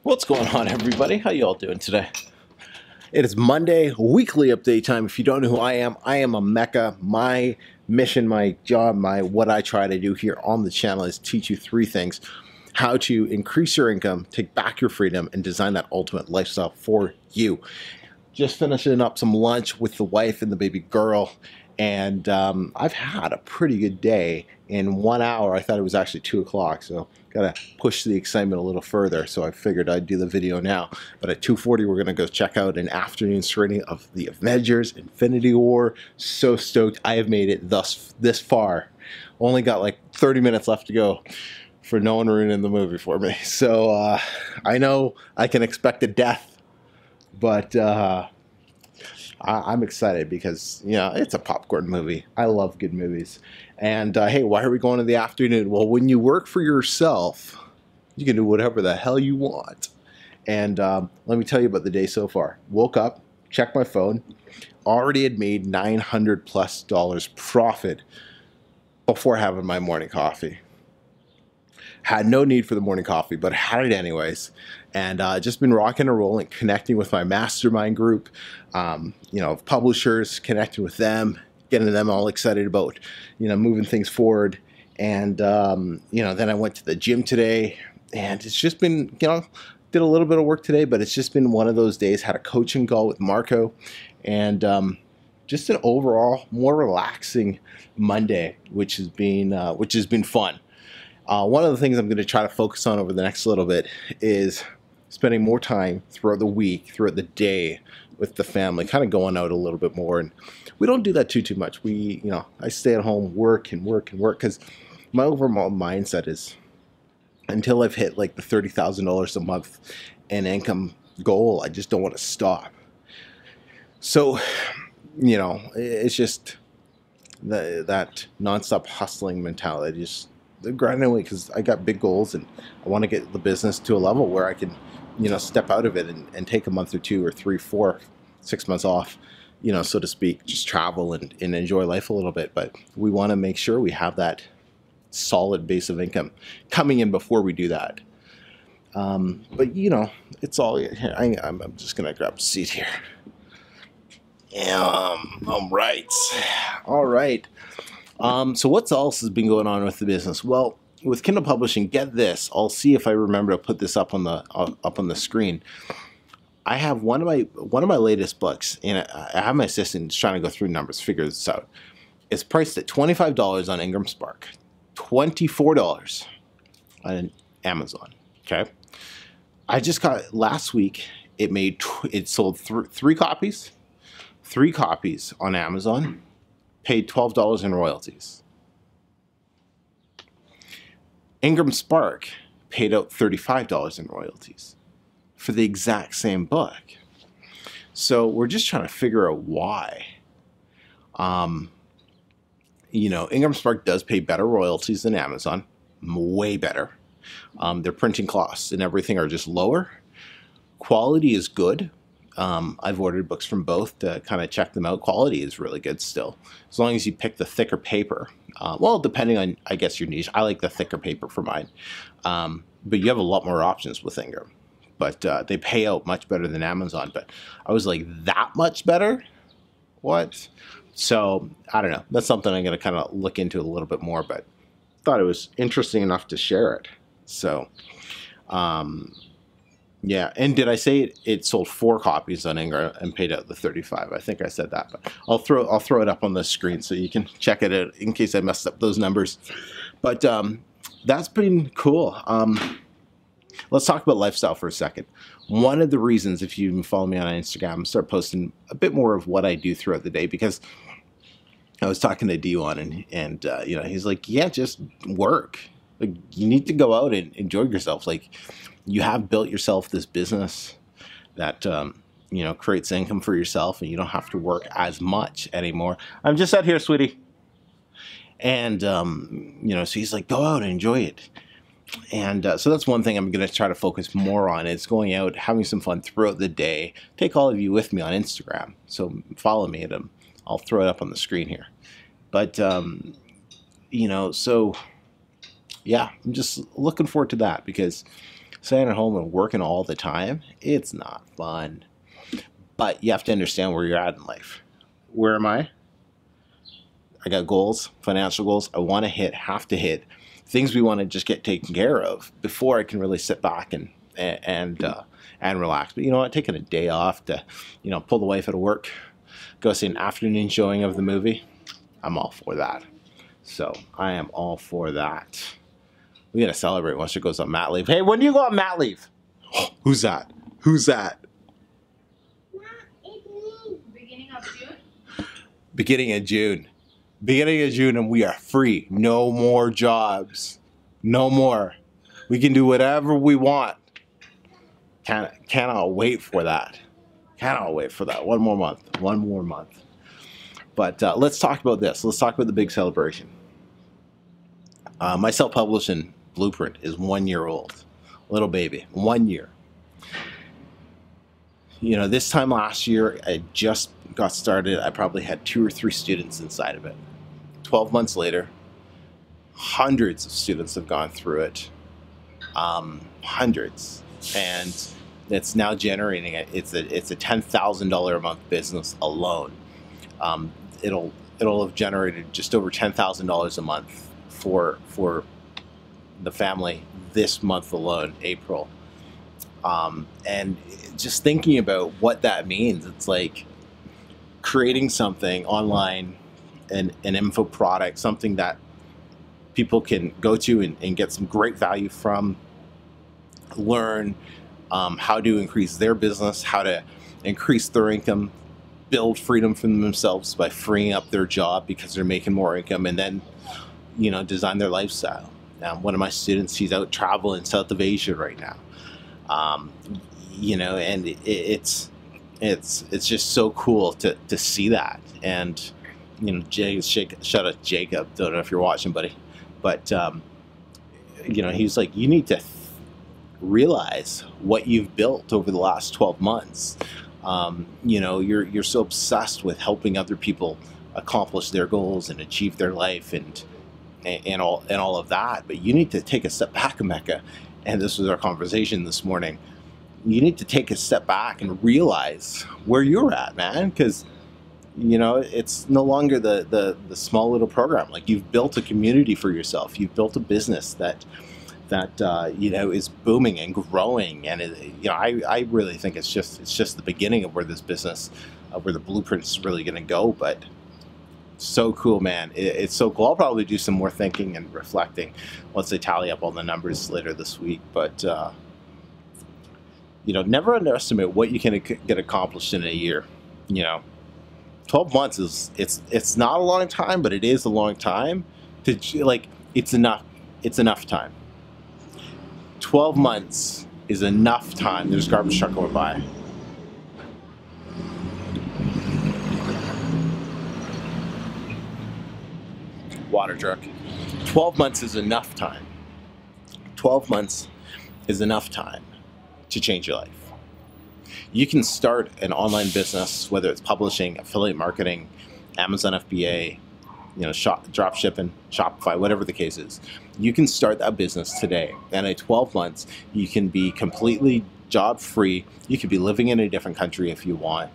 What's going on, everybody? How you all doing today? It is Monday, weekly update time. If you don't know who I am a Mecca. My mission, my job, what I try to do here on the channel is teach you three things: how to increase your income, take back your freedom, and design that ultimate lifestyle for you. Just finishing up some lunch with the wife and the baby girl, and I've had a pretty good day. In 1 hour, I thought it was actually 2 o'clock, so gotta push the excitement a little further, so I figured I'd do the video now. But at 2:40, we're gonna go check out an afternoon screening of the Avengers Infinity War. So stoked. I have made it this far. Only got like 30 minutes left to go for no one ruining the movie for me. So I know I can expect a death, but I'm excited because, you know, it's a popcorn movie. I love good movies. And hey, why are we going in the afternoon? Well, when you work for yourself, you can do whatever the hell you want. And let me tell you about the day so far. Woke up, checked my phone, already had made $900+ profit before having my morning coffee. Had no need for the morning coffee, but had it anyways. And just been rocking and rolling, connecting with my mastermind group, you know, publishers, connecting with them, getting them all excited about, you know, moving things forward. And, you know, then I went to the gym today, and it's just been, you know, did a little bit of work today, but it's just been one of those days. Had a coaching call with Marco, and just an overall more relaxing Monday, which has been fun. One of the things I'm going to try to focus on over the next little bit is spending more time throughout the week, throughout the day with the family, kind of going out a little bit more. And we don't do that too much. We, you know, I stay at home, work because my overall mindset is until I've hit like the $30,000 a month in income goal, I just don't want to stop. So, you know, it's just that nonstop hustling mentality, just grinding away, because I got big goals and I want to get the business to a level where I can, you know, step out of it and take a month or 2 or 3, 4, 6 months off, you know, so to speak, just travel and enjoy life a little bit. But we want to make sure we have that solid base of income coming in before we do that. But, you know, it's all here. I'm just going to grab a seat here. All right. So what else has been going on with the business? Well, with Kindle publishing, get this. I'll see if I remember to put this up on the screen. I have one of my latest books, and I have my assistant trying to go through numbers, figure this out. It's priced at $25 on Ingram Spark, $24 on Amazon. Okay, I just got last week. It sold 3 copies, 3 copies on Amazon. Paid $12 in royalties. Ingram Spark paid out $35 in royalties for the exact same book. So we're just trying to figure out why. You know, Ingram Spark does pay better royalties than Amazon, way better. Their printing costs and everything are just lower. Quality is good. I've ordered books from both to kind of check them out. Quality is really good still, as long as you pick the thicker paper. Well, depending on, I guess, your niche. I like the thicker paper for mine. But you have a lot more options with Ingram. But they pay out much better than Amazon. But I was like, that much better? What? So, I don't know. That's something I'm going to kind of look into a little bit more. But thought it was interesting enough to share it. So, yeah, and did I say it sold 4 copies on Ingram and paid out the $35? I think I said that, but I'll throw it up on the screen so you can check it out in case I messed up those numbers. But that's pretty cool. Let's talk about lifestyle for a second. One of the reasons, if you follow me on Instagram, start posting a bit more of what I do throughout the day, because I was talking to D1 and you know, he's like, yeah, just work. Like, you need to go out and enjoy yourself. Like, you have built yourself this business that, you know, creates income for yourself, and you don't have to work as much anymore. I'm just out here, sweetie. And, you know, so he's like, go out and enjoy it. And so that's one thing I'm going to try to focus more on, is going out, having some fun throughout the day. Take all of you with me on Instagram. So follow me at them. I'll throw it up on the screen here. But, you know, so yeah, I'm just looking forward to that because staying at home and working all the time, it's not fun. But you have to understand where you're at in life. Where am I? I got goals, financial goals. I want to hit, have to hit things we want to just get taken care of before I can really sit back and relax. But you know what? Taking a day off to, pull the wife out of work, go see an afternoon showing of the movie. I'm all for that. So I am all for that. We gotta celebrate once she goes on mat leave. Hey, when do you go on mat leave? Oh, who's that? Who's that? Beginning of June? Beginning of June. Beginning of June, and we are free. No more jobs. No more. We can do whatever we want. Cannot wait for that. Cannot wait for that. One more month. One more month. But let's talk about this. Let's talk about the big celebration. My self-publishing blueprint is 1 year old. Little baby. 1 year. This time last year, I just got started. I probably had 2 or 3 students inside of it. 12 months later, hundreds of students have gone through it. Hundreds. And it's now generating it. It's a $10,000 a month business alone. It'll have generated just over $10,000 a month for the family this month alone, April. And just thinking about what that means, it's like creating something online, an info product, something that people can go to and get some great value from, learn how to increase their business, how to increase their income, build freedom for themselves by freeing up their job because they're making more income, and then design their lifestyle. One of my students, he's out traveling South of Asia right now. And it's just so cool to see that. And shout out Jacob. Don't know if you're watching, buddy, but he's like, you need to realize what you've built over the last 12 months. You're so obsessed with helping other people accomplish their goals and achieve their life and all of that, but you need to take a step back, Emeka. And this was our conversation this morning. You need to take a step back and realize where you're at, man, because it's no longer the small little program. Like, you've built a community for yourself. You've built a business that is booming and growing, and I really think it's just the beginning of where this business, where the blueprint's really going to go. But so cool, man. It's so cool. I'll probably do some more thinking and reflecting once I tally up all the numbers later this week. But never underestimate what you can get accomplished in a year. 12 months it's not a long time, but it is a long time. It's enough time. 12 months is enough time. There's a garbage truck going by. Water truck. 12 months is enough time. 12 months is enough time to change your life. You can start an online business, whether it's publishing, affiliate marketing, Amazon FBA, drop shipping, Shopify, whatever the case is. You can start that business today. And in 12 months, you can be completely job free. You could be living in a different country if you want.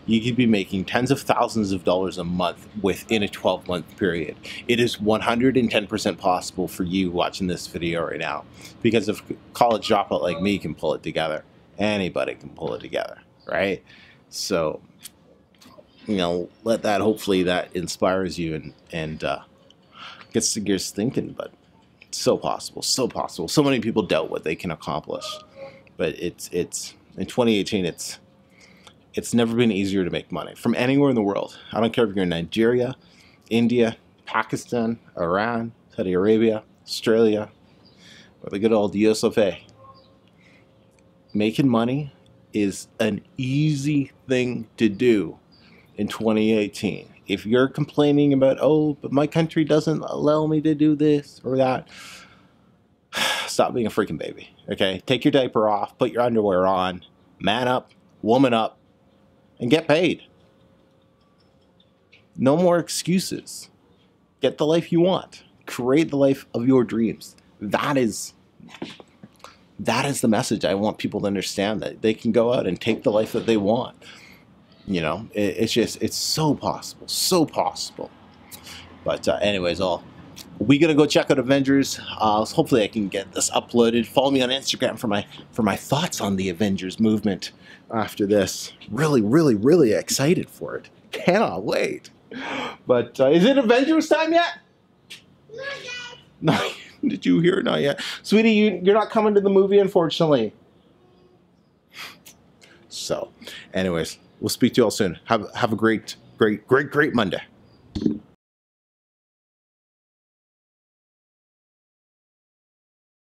You could be making tens of thousands of dollars a month within a 12-month period. It is 110% possible for you watching this video right now, because if college dropout like me can pull it together, anybody can pull it together, right? So, hopefully that inspires you and gets the gears thinking. But it's so possible, so possible. So many people doubt what they can accomplish, but it's in 2018. It's never been easier to make money from anywhere in the world. I don't care if you're in Nigeria, India, Pakistan, Iran, Saudi Arabia, Australia, or the good old US of A. Making money is an easy thing to do in 2018. If you're complaining about, but my country doesn't allow me to do this or that, stop being a freaking baby, okay? Take your diaper off, put your underwear on, man up, woman up, and get paid. No more excuses. Get the life you want. Create the life of your dreams. that is the message I want people to understand, that they can go out and take the life that they want. You know, it's so possible, so possible. But anyways, we gonna go check out Avengers. Hopefully I can get this uploaded. Follow me on Instagram for my thoughts on the Avengers movement after this. Really, really, really excited for it. Cannot wait. But is it Avengers time yet? Not yet. No. Did you hear? Not yet. Sweetie, you're not coming to the movie, unfortunately. So, anyways, we'll speak to you all soon. Have a great Monday.